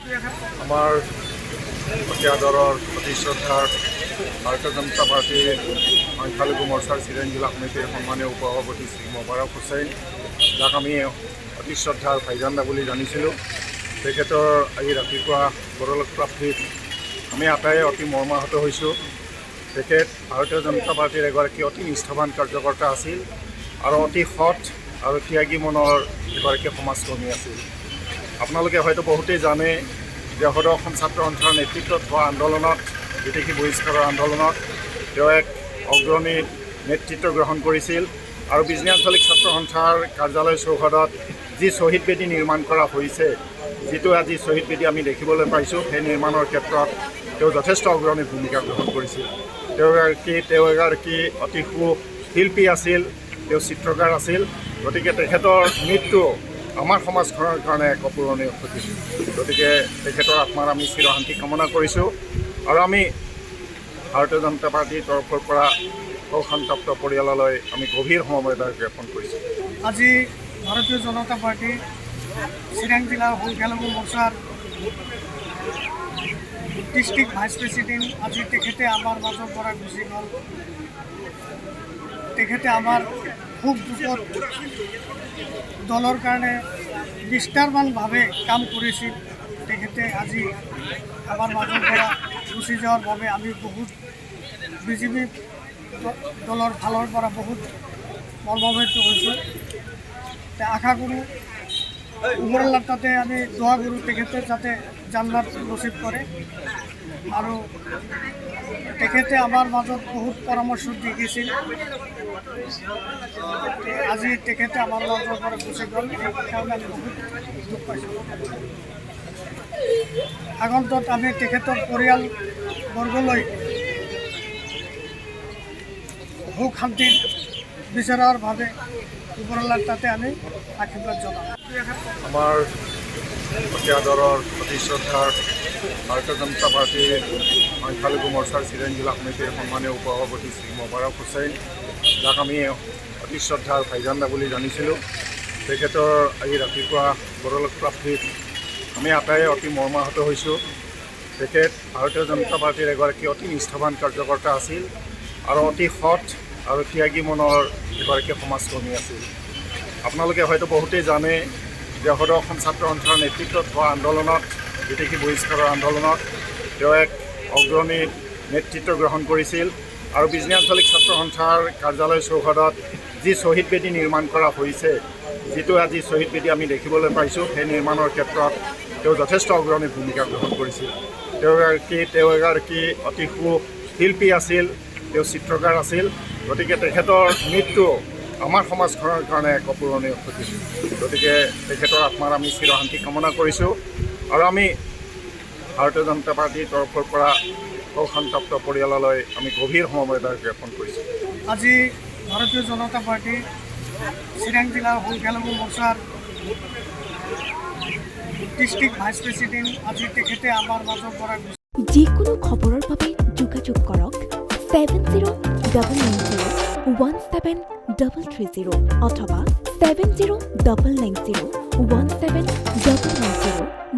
আমাৰ পটিয়া দলৰ অতি শ্ৰদ্ধাৰ ভাৰতীয় জনতা পাৰ্টীৰ সংখ্যালঘু মৰ্চাৰ চিলেন জিলা সমিতিৰ সন্মানীয় উপসভাপতি শ্ৰী মোবাৰক হুছেইন, যাক আমি অতি শ্ৰদ্ধাৰ ভাইজান্দা বুলি জানিছিলোঁ, তেখেতৰ আজি ৰাতিপুৱা পৰলোক প্ৰাপ্তিত আমি আটাইয়ে অতি মৰ্মাহত হৈছোঁ। তেখেত ভাৰতীয় জনতা পাৰ্টীৰ এগৰাকী অতি নিষ্ঠাৱান কাৰ্যকৰ্তা আছিল আৰু অতি সৎ আৰু ত্যাগী মনৰ এগৰাকী সমাজকৰ্মী আছিল। আপোনালোকে হয়তো বহুতেই জানে যে সদৌ অসম ছাত্ৰ সন্থাৰ নেতৃত্বত হোৱা আন্দোলনত, বিদেশী বহিষ্কাৰৰ আন্দোলনত তেওঁ এক অগ্ৰণী নেতৃত্ব গ্ৰহণ কৰিছিল আৰু বিজনী আঞ্চলিক ছাত্ৰ সন্থাৰ কাৰ্যালয় চৌহদত যি শ্বহীদ বেদী নিৰ্মাণ কৰা হৈছে, যিটো আজি শ্বহীদ বেদী আমি দেখিবলৈ পাইছোঁ, সেই নিৰ্মাণৰ ক্ষেত্ৰত তেওঁ যথেষ্ট অগ্ৰণী ভূমিকা গ্ৰহণ কৰিছিল। তেওঁ এগৰাকী অতি সুশিল্পী আছিল, তেওঁ চিত্ৰকাৰ আছিল। গতিকে তেখেতৰ মৃত্যু আমাৰ সমাজখনৰ কাৰণে এক অপূৰণীয় ক্ষতি। গতিকে তেখেতৰ আত্মাৰ আমি চিৰশান্তি কামনা কৰিছোঁ আৰু আমি ভাৰতীয় জনতা পাৰ্টীৰ তৰফৰ পৰা শোকসন্তপ্ত পৰিয়াললৈ আমি গভীৰ সমবেদনা জ্ঞাপন কৰিছোঁ। আজি ভাৰতীয় জনতা পাৰ্টি চিৰাং জিলাৰ সংখ্যালঘু মৰ্চাৰ ডিষ্ট্ৰিক্ট ভাইচ প্ৰেচিডেণ্ট আজি তেখেতে আমাৰ মাজৰ পৰা গুচি গ'ল। তেখেতে আমাৰ খুব দুখত দলৰ কাৰণে নিষ্ঠাৱানভাৱে কাম কৰিছিল। তেখেতে আজি আমাৰ মাজৰ পৰা গুচি যোৱাৰ বাবে আমি বহুত বিজেপি দলৰ ফালৰ পৰা বহুত মৰ্মাহত হৈছোঁ। আশা কৰোঁ ওপৰৱালাৰ তাতে আমি দোৱা কৰোঁ তেখেতে যাতে জান্নাত নচিব কৰে আৰু তেখেতে আমাৰ মাজত বহুত পৰামৰ্শ দি গৈছিল। আজি তেখেতে আমাৰ মাজৰ পৰা গুচি গ'ল, সেইকাৰণে আমি বহুত দুখ পাইছোঁ। আগন্তত আমি তেখেতৰ পৰিয়ালবৰ্গলৈ সুখ শান্তি বিচৰাৰ বাবে ওপৰৱালাৰ তাতে আমি আশীৰ্বাদ জনাওঁ। আমাৰ পটিয়া দলৰ অতি শ্ৰদ্ধাৰ ভাৰতীয় জনতা পাৰ্টীৰ সংখ্যালঘু মৰ্চাৰ চিলেন জিলা সমিতিৰ সন্মানীয় উপসভাপতি শ্ৰী মোবাৰক হুছেইন, যাক আমি অতি শ্ৰদ্ধাৰ ভাইজান্দা বুলি জানিছিলোঁ, তেখেতৰ আজি ৰাতিপুৱা পৰলোক প্ৰাপ্তিত আমি আটাইয়ে অতি মৰ্মাহত হৈছোঁ। তেখেত ভাৰতীয় জনতা পাৰ্টীৰ এগৰাকী অতি নিষ্ঠাৱান কাৰ্যকৰ্তা আছিল আৰু অতি সৎ আৰু ত্যাগী মনৰ এগৰাকী সমাজকৰ্মী আছিল। আপোনালোকে হয়তো বহুতেই জানে যে সদৌ অসম ছাত্ৰ সন্থাৰ নেতৃত্বত হোৱা আন্দোলনত, বিদেশী বহিষ্কাৰৰ আন্দোলনত তেওঁ এক অগ্ৰণী নেতৃত্ব গ্ৰহণ কৰিছিল আৰু বিজনী আঞ্চলিক ছাত্ৰ সন্থাৰ কাৰ্যালয় চৌহদত যি শ্বহীদ বেদী নিৰ্মাণ কৰা হৈছে, যিটো আজি শ্বহীদ বেদী আমি দেখিবলৈ পাইছোঁ, সেই নিৰ্মাণৰ ক্ষেত্ৰত তেওঁ যথেষ্ট অগ্ৰণী ভূমিকা গ্ৰহণ কৰিছিল। তেওঁ এগৰাকী অতি সুশিল্পী আছিল, তেওঁ চিত্ৰকাৰ আছিল। গতিকে তেখেতৰ মৃত্যু আমাৰ সমাজখনৰ কাৰণে এক অপূৰণীয় ক্ষতি। গতিকে তেখেতৰ আত্মাৰ আমি চিৰশান্তি কামনা কৰিছোঁ আৰু আমি ভাৰতীয় জনতা পাৰ্টীৰ তৰফৰ পৰা শোকসন্তপ্ত পৰিয়াললৈ আমি গভীৰ সমবেদনা জ্ঞাপন কৰিছোঁ। আজি ভাৰতীয় জনতা পাৰ্টি চিৰাং জিলাৰ সংখ্যালঘু মৰ্চাৰ ডিষ্ট্ৰিক্ট ভাইচ প্ৰেচিডেণ্ট আজি তেখেতে আমাৰ মাজৰ পৰা যিকোনো খবৰৰ বাবে যোগাযোগ কৰক 7090173330 অথবা 7099017990